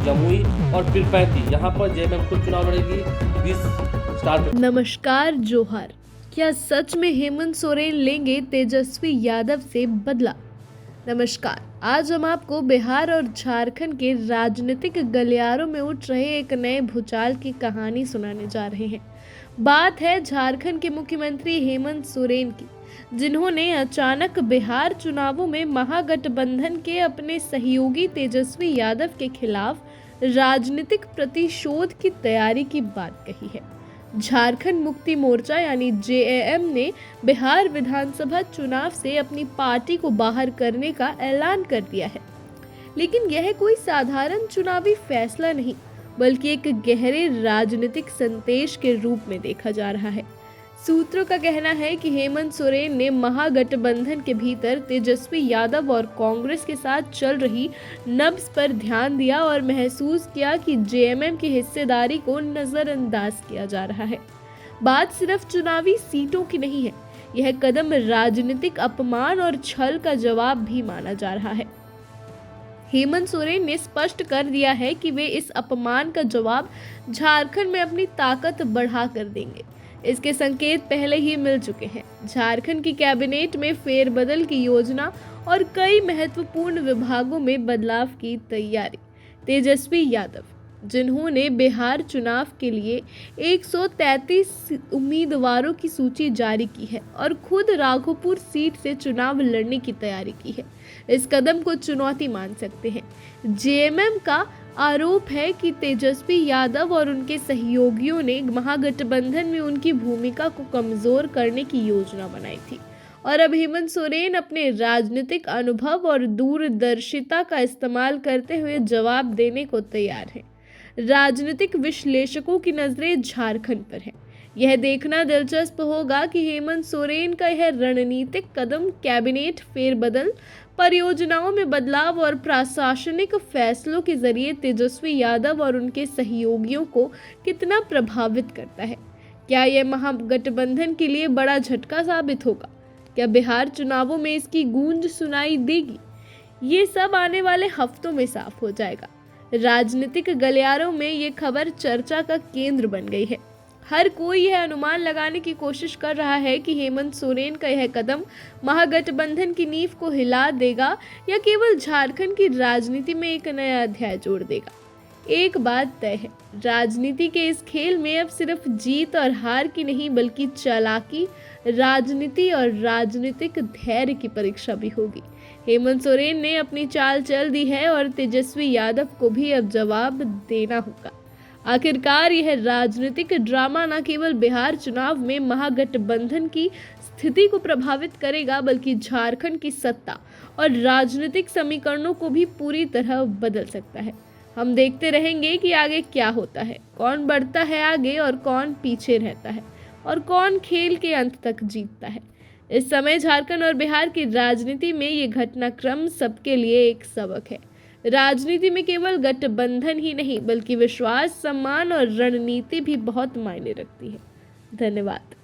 जमुई और पीरपैंती। यहाँ पर जेएमएम खुद चुनाव लड़ेगी 20 स्टार। नमस्कार, जोहार। क्या सच में हेमंत सोरेन लेंगे तेजस्वी यादव से बदला? नमस्कार। आज हम आपको बिहार और झारखंड के राजनीतिक गलियारों में उठ रहे एक नए भूचाल की कहानी सुनाने जा रहे हैं। बात है झारखंड के मुख्यमंत्री हेमंत सोरेन की, जिन्होंने अचानक बिहार चुनावों में महागठबंधन के अपने सहयोगी तेजस्वी यादव के खिलाफ राजनीतिक प्रतिशोध की तैयारी की बात कही है। झारखंड मुक्ति मोर्चा यानी जेएएम ने बिहार विधानसभा चुनाव से अपनी पार्टी को बाहर करने का ऐलान कर दिया है। लेकिन यह कोई साधारण चुनावी फैसला नहीं, बल्कि एक गहरे राजनीतिक संदेश के रूप में देखा जा रहा है। सूत्रों का कहना है कि हेमंत सोरेन ने महागठबंधन के भीतर तेजस्वी यादव और कांग्रेस के साथ चल रही नब्ज पर ध्यान दिया और महसूस किया कि जेएमएम की हिस्सेदारी को नजरअंदाज किया जा रहा है। बात सिर्फ चुनावी सीटों की नहीं है, यह कदम राजनीतिक अपमान और छल का जवाब भी माना जा रहा है। हेमंत सोरेन ने स्पष्ट कर दिया है कि वे इस अपमान का जवाब झारखंड में अपनी ताकत बढ़ा कर देंगे। इसके संकेत पहले ही मिल चुके हैं। झारखंड की कैबिनेट में फेरबदल की योजना और कई महत्वपूर्ण विभागों में बदलाव की तैयारी। तेजस्वी यादव, जिन्होंने बिहार चुनाव के लिए 133 उम्मीदवारों की सूची जारी की है और खुद राघोपुर सीट से चुनाव लड़ने की तैयारी की है, इस कदम को चुनौती मान सकते हैं। जेएमएम का आरोप है कि तेजस्वी यादव और उनके सहयोगियों ने महागठबंधन में उनकी भूमिका को कमजोर करने की योजना बनाई थी और अब हेमंत सोरेन अपने राजनीतिक अनुभव और दूरदर्शिता का इस्तेमाल करते हुए जवाब देने को तैयार हैं। राजनीतिक विश्लेषकों की नजरें झारखंड पर है। यह देखना दिलचस्प होगा कि हेमंत सोरेन का यह रणनीतिक कदम कैबिनेट फेरबदल, परियोजनाओं में बदलाव और प्रशासनिक फैसलों के जरिए तेजस्वी यादव और उनके सहयोगियों को कितना प्रभावित करता है। क्या यह महागठबंधन के लिए बड़ा झटका साबित होगा? क्या बिहार चुनावों में इसकी गूंज सुनाई देगी? ये सब आने वाले हफ्तों में साफ हो जाएगा। राजनीतिक गलियारों में ये खबर चर्चा का केंद्र बन गई है। हर कोई यह अनुमान लगाने की कोशिश कर रहा है कि हेमंत सोरेन का यह कदम महागठबंधन की नींव को हिला देगा या केवल झारखंड की राजनीति में एक नया अध्याय जोड़ देगा। एक बात तय है, राजनीति के इस खेल में अब सिर्फ जीत और हार की नहीं, बल्कि चालाकी, राजनीति और राजनीतिक धैर्य की परीक्षा भी होगी। हेमंत सोरेन ने अपनी चाल चल दी है और तेजस्वी यादव को भी अब जवाब देना होगा। आखिरकार यह राजनीतिक ड्रामा न केवल बिहार चुनाव में महागठबंधन की स्थिति को प्रभावित करेगा, बल्कि झारखंड की सत्ता और राजनीतिक समीकरणों को भी पूरी तरह बदल सकता है। हम देखते रहेंगे कि आगे क्या होता है, कौन बढ़ता है आगे और कौन पीछे रहता है, और कौन खेल के अंत तक जीतता है। इस समय झारखंड और बिहार की राजनीति में ये घटनाक्रम सबके लिए एक सबक है। राजनीति में केवल गठबंधन ही नहीं, बल्कि विश्वास, सम्मान और रणनीति भी बहुत मायने रखती है। धन्यवाद।